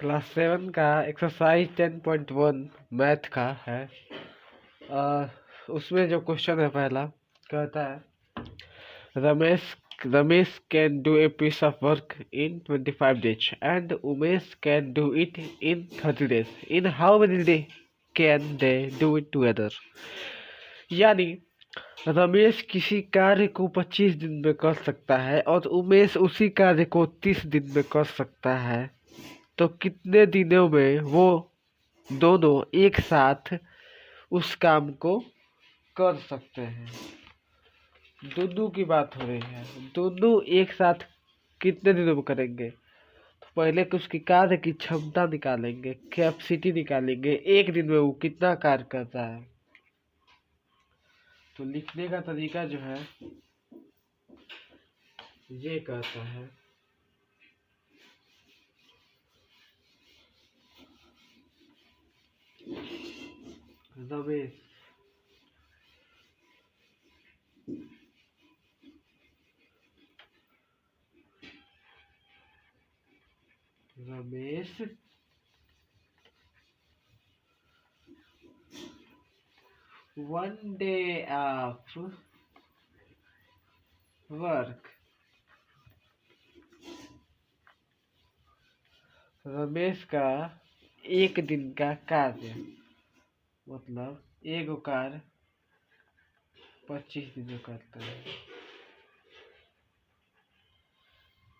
Class 7 का exercise 10.1 math का है। उसमें जो क्वेश्चन है पहला, कहता है Ramesh can do a piece of work in 25 days and Umesh can do it in 30 days। In how many day can they do it together. यानी रमेश किसी कार्य को 25 दिन में कर सकता है और उमेश उसी कार्य को 30 दिन में कर सकता है, तो कितने दिनों में वो दोनों एक साथ उस काम को कर सकते हैं। दोनों की बात हो रही है, दोनों एक साथ कितने दिनों में करेंगे। तो पहले उसकी कार्य की क्षमता निकालेंगे, कैपेसिटी निकालेंगे, एक दिन में वो कितना कार्य करता है। तो लिखने का तरीका जो है ये कहता है Ramesh 1 day of work। Ramesh का एक दिन का कार्य, मतलब एगो कार्य 25 दिन में करता है।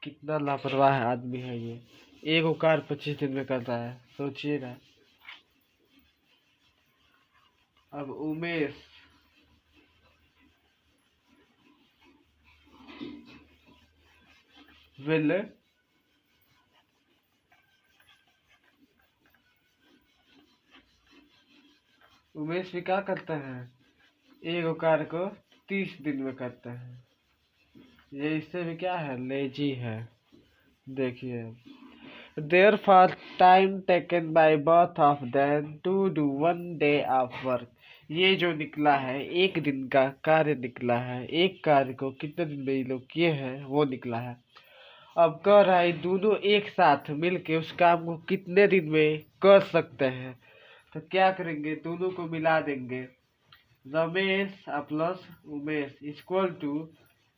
कितना लापरवाह आदमी है ये, एगो कार्य 25 दिन में करता है, सोचिएगा। अब उमेश विल उमेश भी क्या करते हैं, एगो कार्य को 30 दिन में करते हैं। ये इससे भी क्या है, लेजी है। देखिए, therefore time taken by both of them to do 1 day of work। ये जो निकला है, एक दिन का कार्य निकला है, एक कार्य को कितने दिन में ये लोग किए हैं वो निकला है। अब कह रहा है दोनों एक साथ मिलके उस काम को कितने दिन में कर सकते हैं। तो क्या करेंगे, दोनों को मिला देंगे। Ramesh plus Umesh equal to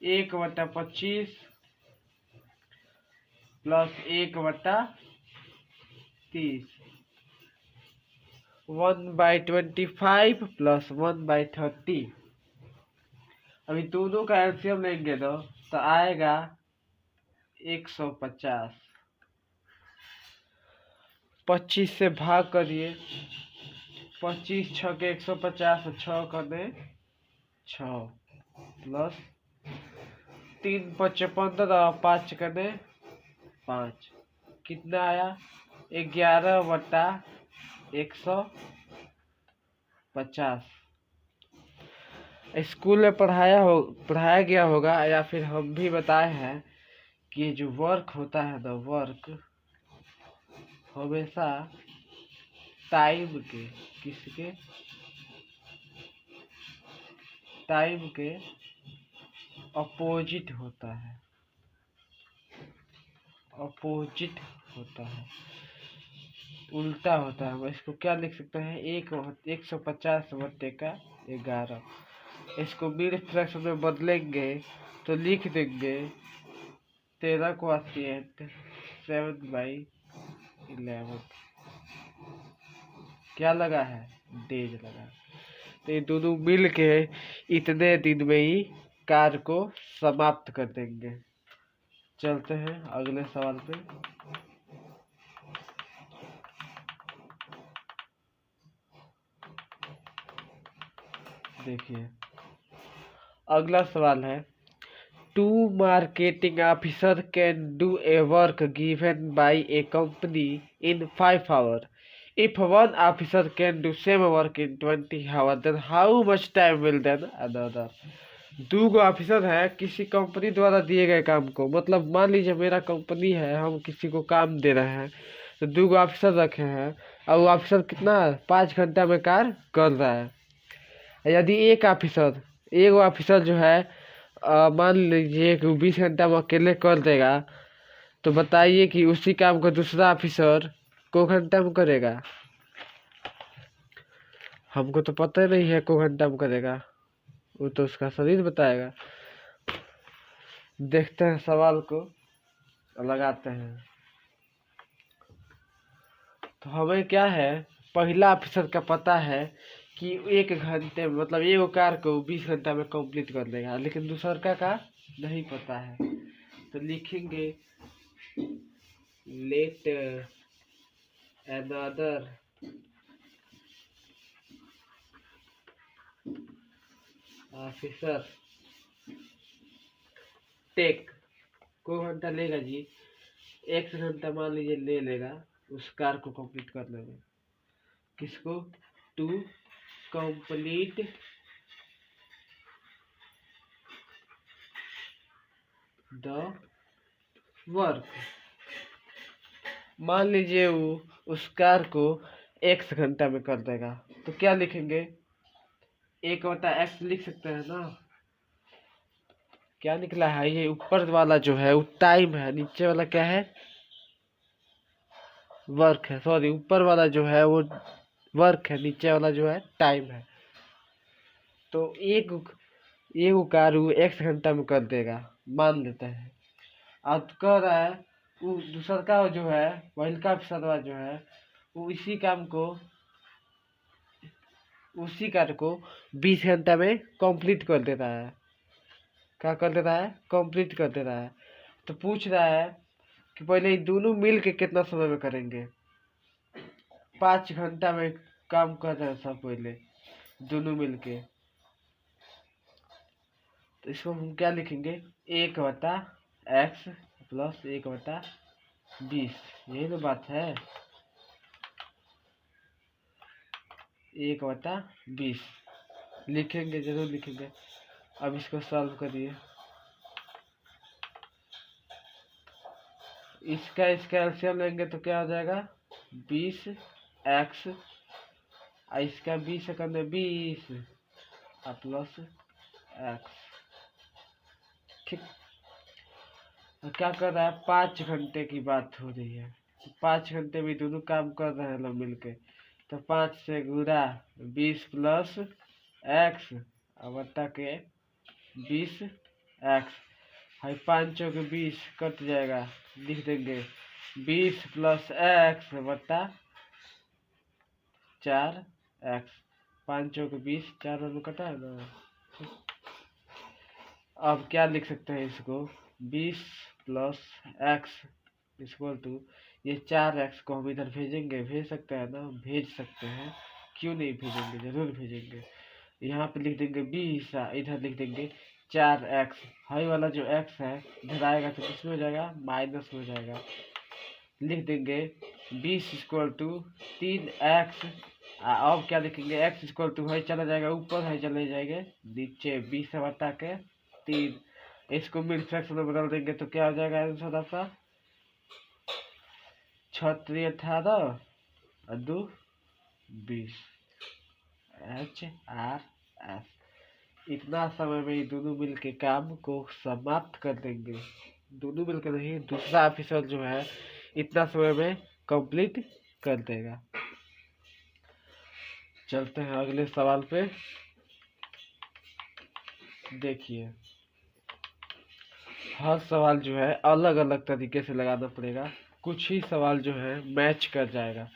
1/25 plus 1/30 1/25 plus 1/30। अभी दोनों का एलसीएम लेंगे तो आएगा 150। 25 से भाग करिए, 25 6 के 150, 6 करने 6 प्लस 3 5 15, 5 करने 5, कितना आया 11/150। स्कूल में पढ़ाया गया होगा या फिर हम भी बताए हैं कि जो वर्क होता है ना, वर्क हमेशा टाइम के किसके टाइम के अपोजिट होता है, अपोजिट होता है, उल्टा होता है। हम इसको क्या लिख सकते हैं, 150/11। इसको मिड फ्रैक्शन में बदलेंगे तो लिख देंगे 13 को 7/11। क्या लगा है, डेज लगा। तो ये दोनों मिल के इतने दिन में ही कार्य को समाप्त कर देंगे। चलते हैं अगले सवाल पे। देखिए, अगला सवाल है, 2 marketing officer can do a work given by a company in 5 hours। If one officer can do same work in 20 hours, then how much time will then another। 2 officer है किसी कंपनी द्वारा दिए गए काम को, मतलब मान लीजिए मेरा कंपनी है, हम किसी को काम दे रहे हैं, तो 2 ऑफिसर रखे हैं और वो ऑफिसर कितना 5 घंटा में कार्य कर रहा है। यदि एक ऑफिसर जो है मान लीजिए कि 20 घंटा में अकेले कर देगा, तो बताइए कि उसी काम को दूसरा ऑफिसर को घंटा में करेगा? हमको तो पता नहीं है को घंटा में करेगा, वो तो उसका शरीर बताएगा। देखते हैं सवाल को, लगाते हैं। तो हमें क्या है, पहला ऑप्शन का पता है कि 1 घंटे में, मतलब एगो कार को 20 घंटा में कंप्लीट कर देगा, लेकिन दूसरा का नहीं पता है। तो लिखेंगे लेट another ऑफिसर टेक, को घंटा लेगा जी, एक घंटा मान लीजिए ले लेगा उस कार को कंप्लीट करने में। किसको? To complete the work. मान लीजिए वो उस कार को x घंटा में कर देगा, तो क्या लिखेंगे? 1/x लिख सकते हैं ना। क्या निकला है? ये ऊपर वाला जो है वो टाइम है, नीचे वाला क्या है? वर्क है। सॉरी, ऊपर वाला जो है वो वर्क है, नीचे वाला जो है टाइम है। तो एक कार वो x घंटा में कर देगा, मान लेते हैं। अब कह रहा है वो दूसरा का जो है, पहलका सर्वा जो है, वो उसी कार्य को 20 घंटा में कंप्लीट कर देता है। क्या कर देता है? कंप्लीट कर देता है। तो पूछ रहा है कि पहले ये दोनों मिल के कितना समय में करेंगे। 5 घंटा में काम कर रहे हैं सब पहले, दोनों मिल के। तो इसको हम क्या लिखेंगे? 1/x प्लस 1/20, यही तो बात है। 1/20 लिखेंगे, जरूर लिखेंगे। अब इसको सॉल्व करिए। इसका एलसीएम लेंगे तो क्या हो जाएगा? 20x, इसका 20 करने 20 प्लस x। ठीक। क्या कर रहा है? 5 घंटे की बात हो रही है। 5 घंटे में दोनों काम कर रहे हैं लोग मिलके। तो 5 से गुणा 20 प्लस x बट्टा के 20x, हाई 5 चौके 20 कट जाएगा, लिख देंगे 20 प्लस x बट्टा 4x। 5 चौके 20, 4 में कटा है ना। अब क्या लिख सकते हैं इसको? 20 प्लस x इक्वल टू, ये 4x को हम इधर भेजेंगे, भेज सकते हैं ना, भेज सकते हैं। क्यों नहीं भेजेंगे? जरूर भेजेंगे। यहाँ पे लिख देंगे 20, इधर लिख देंगे 4x। हाई वाला जो x है इधर आएगा तो किस में हो जाएगा? माइनस में हो जाएगा। लिख देंगे 20 इक्वल टू 3x। अब क्या लिखेंगे? x इक्वल टू है चला जाएगा ऊपर, है चले जाएंगे नीचे, 20 बटा के 3। इसको मिड फ्रैक्शन में बदल देंगे तो क्या हो जाएगा आंसर आपका? 6 3 18 और 2 20। HRF। इतना समय में ये दोनों मिल के काम को समाप्त कर देंगे। दोनों मिलकर नहीं, दूसरा ऑफिसर जो है इतना समय में कंप्लीट कर देगा। चलते हैं अगले सवाल पे। देखिए, हर सवाल जो है अलग अलग तरीके से लगाना पड़ेगा, कुछ ही सवाल जो है मैच कर जाएगा।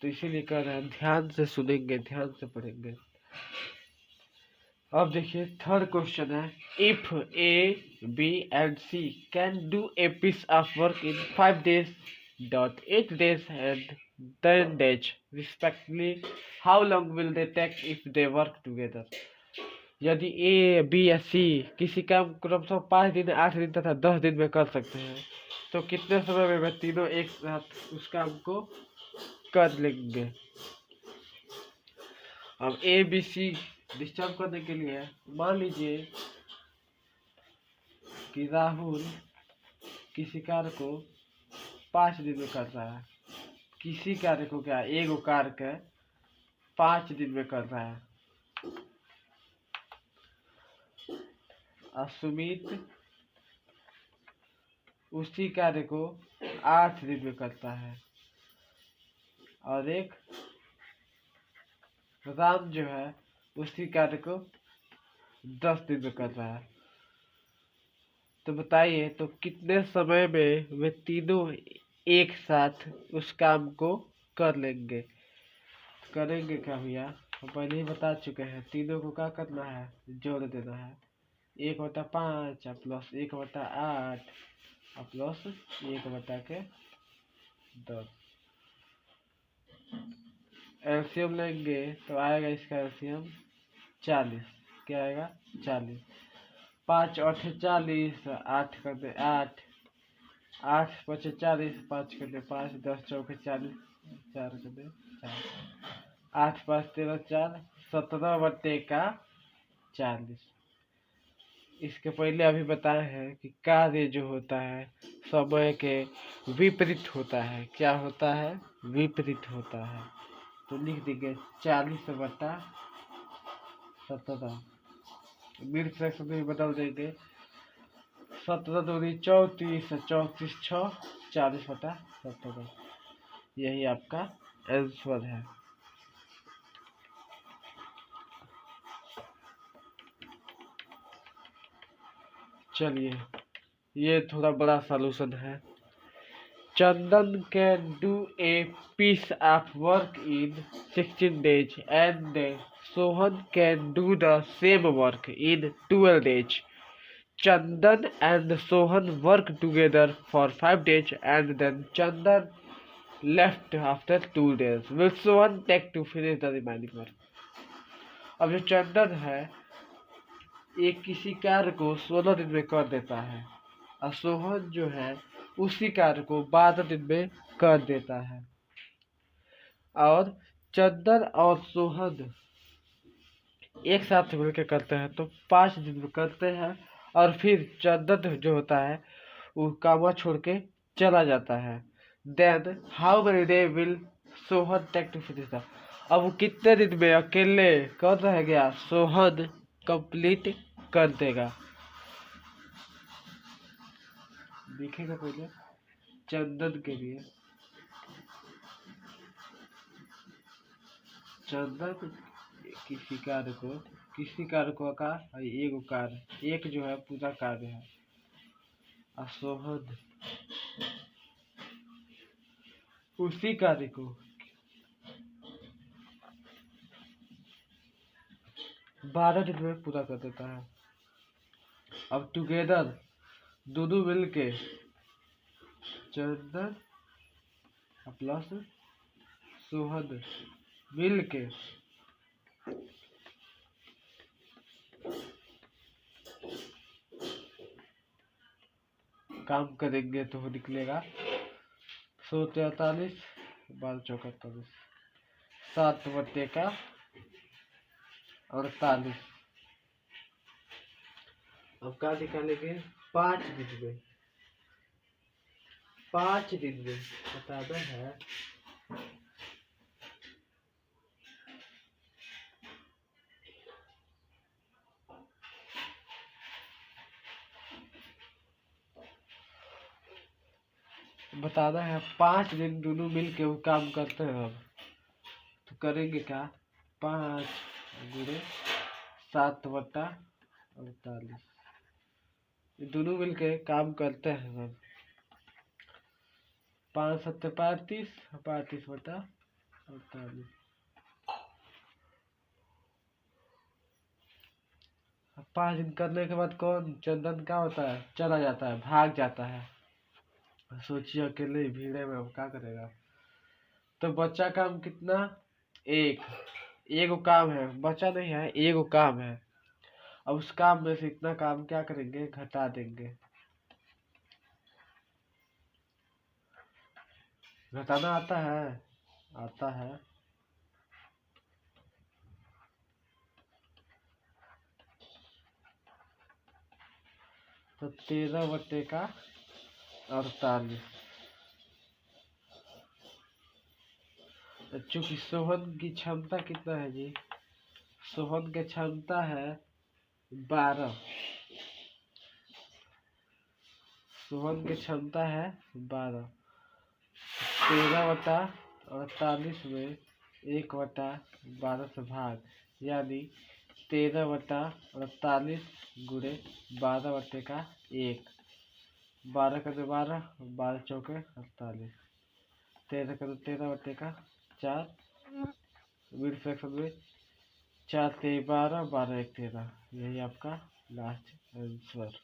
तो इसीलिए कह रहे हैं ध्यान से सुनेंगे, ध्यान से पढ़ेंगे। अब देखिए थर्ड क्वेश्चन है, if A, B and C can do a piece of work in 5 days, 8 days and 10 days respectively, how long will they take if they work together? यदि A, B या C किसी काम को क्रमशः 5 दिन, 8 दिन तथा 10 दिन में कर सकते हैं, तो कितने समय में वे तीनों एक साथ उस काम को कर लेंगे? अब A, B, C डिस्टर्ब करने के लिए मान लीजिए कि राहुल किसी कार्य को 5 दिन में कर रहा है। किसी कार्य को क्या, एक कार्य के 5 दिन में कर रहा है। सुमित उसी कार्य को 8 दिन में करता है। और एक राम जो है उसी कार्य को 10 दिन में कर रहा है। तो बताइए तो कितने समय में वे तीनों एक साथ उस काम को कर लेंगे। करेंगे क्या भैया, हम पहले ही बता चुके हैं, तीनों को क्या करना है, जोड़ देना है। 1/5 प्लस 1/8 प्लस 1/10। एलसीएम लेंगे तो आएगा इसका एलसीएम 40। क्या आएगा 40। 5 8 40, 8 कर दे 8, 8 5 40, 5 कर दे 5, 10 चौके 40, 4 कर दे 4, 8 5 13 4, 17/40। इसके पहले अभी बताए हैं कि कार्य जो होता है समय के विपरीत होता है। क्या होता है, विपरीत होता है। तो लिख देंगे 40/17। मिड फ्रैक्शन में बदल देंगे 17 दूनी 34, 34 6 40/17। यही आपका आंसर है। चलिए ये थोड़ा बड़ा सॉल्यूशन है। Chandan can do a piece of work in 16 days and Sohan can do the same work in 12 days. Chandan and Sohan worked together for 5 days and then Chandan left after 2 days. Will Sohan take to finish the remaining work? अब जो चंदन है एक किसी कार्य को 16 दिन में कर देता है और सोहन जो है उसी कार्य को 12 दिन में कर देता है। और चंदन और सोहन एक साथ मिलकर करते हैं तो 5 दिन में करते हैं और फिर चंदन जो होता है वो काम छोड़ के चला जाता है। Then how many day will Sohan take to finish the. अब वो कितने दिन में अकेले कर रह गया सोहन कंप्लीट कर देगा। दिखेगा पहले चंदन के लिए, चंदन किसी कार्य को का एक कार्य एक जो है पूरा कार्य है। असोहन उसी कार्य को 12 दिन में पूरा कर देता है। अब टुगेदर दोनों मिलके चंदन प्लस सोहन मिलके काम करेंगे तो निकलेगा 143 12 चौका 48, 7/48। अब क्या निकालेंगे 5 दिन में, 5 दिन में बताना है। बताना है 5 दिन दोनों मिल के वो काम करते हैं। अब तो करेंगे क्या 5 गुणे 7/48 दोनों मिल के काम करते हैं। अब 5 7 35 35/48। 5 दिन करने के बाद कौन चंदन क्या होता है, चला जाता है, भाग जाता है। सोचिए अकेले भीड़े में अब क्या करेगा। तो बच्चा काम कितना, एक काम है, बच्चा नहीं है, एक काम है। अब उस काम में से इतना काम क्या करेंगे, घटा देंगे। घटाना आता है, आता है। तो 13/48। चूंकि सोहन की क्षमता कितना है जी, सोहन की क्षमता है 12, सोहन की क्षमता है 12। 13/48 48 में 1/12 से भाग, यानी 13/48 गुणे 12/1। 12 का 12, 12 चौके 48, 13 का 13/4, मिड फ्रैक्शन में 4 3 12, 12 1 13। यही आपका लास्ट आंसर।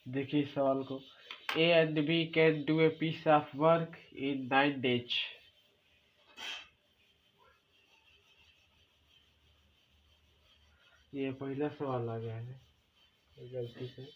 देखिए इस सवाल को, A and B can do a piece of work in 9 days. ये पहला सवाल आ गया है गलती से।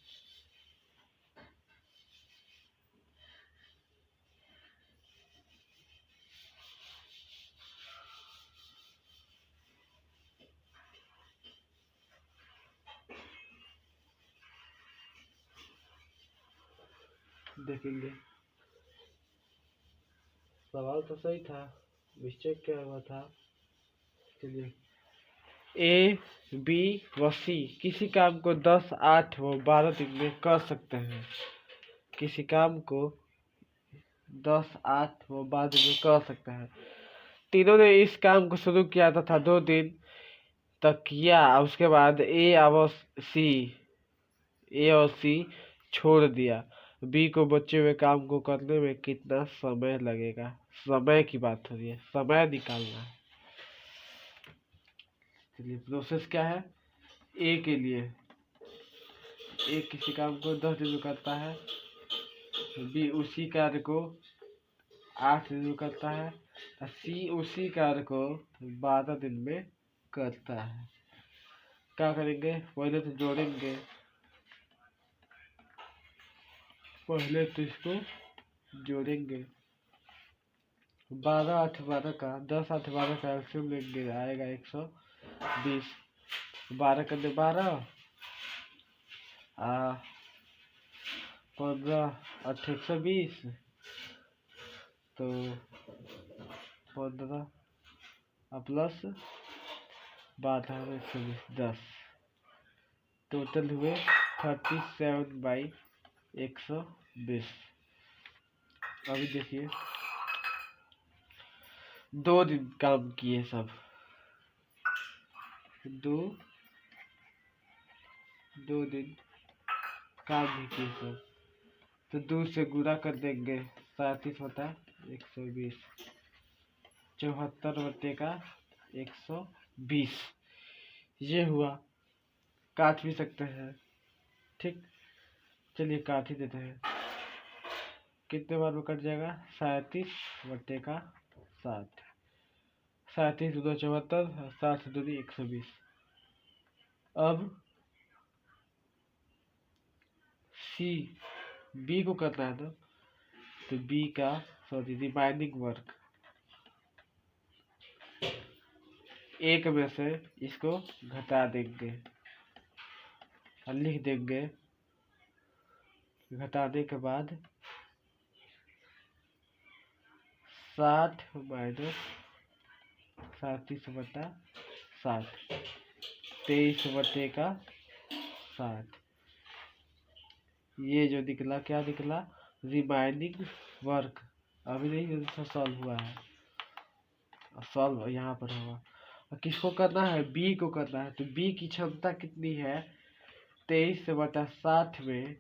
देखेंगे, सवाल तो सही था, मिस्टेक क्या हुआ था। चलिए, ए बी व सी किसी काम को 10, 8 व 12 दिन में कर सकते हैं। किसी काम को 10, 8 व 12 दिन में कर सकते हैं। तीनों ने इस काम को शुरू किया था 2 दिन तक किया, उसके बाद ए और सी छोड़ दिया। बी को बचे हुए काम को करने में कितना समय लगेगा। समय की बात हो रही है, समय निकालना है। चलिए, प्रोसेस क्या है। ए के लिए, ए किसी काम को 10 दिन में करता है, बी उसी कार्य को 8 दिन में करता है, सी उसी कार्य को 12 दिन में करता है। क्या करेंगे, पहले तो जोड़ेंगे, पहले तो इसको जोड़ेंगे। 12 8 12 का 10 8 12 का एलसीएम लेंगे, आएगा 120। 12 का 12, 15 8 120, तो 15 प्लस 12 120, 10, टोटल हुए 37/120। अभी देखिए, 2 दिन काम किए सब, 2 दिन काम भी किए सब, तो 2 से गुणा कर देंगे, 37/120, 74/120 ये हुआ। काट भी सकते हैं, ठीक। चलिए काट ही देते हैं। कितने बार में कट जाएगा, 37/60, 37 दूना 74, 60 दूनी 120। अब सी बी को करना है, तो बी का रिमाइनिंग वर्क, एक में से इसको घटा देंगे और लिख देंगे। घटाने के बाद 60 माइनस 37/60, 23/60। ये जो निकला, क्या निकला, रिमाइनिंग वर्क। अभी नहीं सॉल्व हुआ है, सॉल्व यहाँ पर होगा। और किसको करना है, बी को करना है। तो बी की क्षमता कितनी है, 23/60 में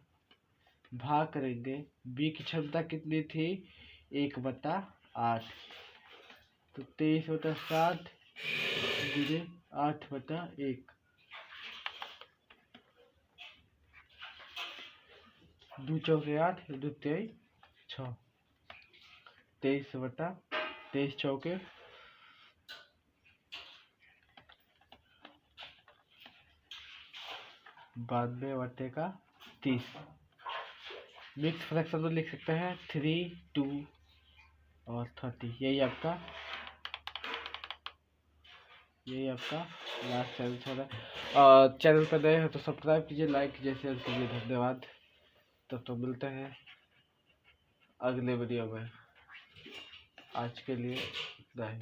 भाग करेंगे। बी की क्षमता कितनी थी, 1/8, तो 23/60 गुणे 8/1, 2 चौके 8, 2 23 6, 23 चौके 92/30। मिक्स फ्रैक्शन में लिख सकते हैं 3 2 और 30। यही आपका लास्ट आंसर है। चैनल पर नए हो तो सब्सक्राइब कीजिए, लाइक कीजिए, शेयर कीजिए। धन्यवाद। तब तो मिलते हैं अगले वीडियो में। आज के लिए इतना ही।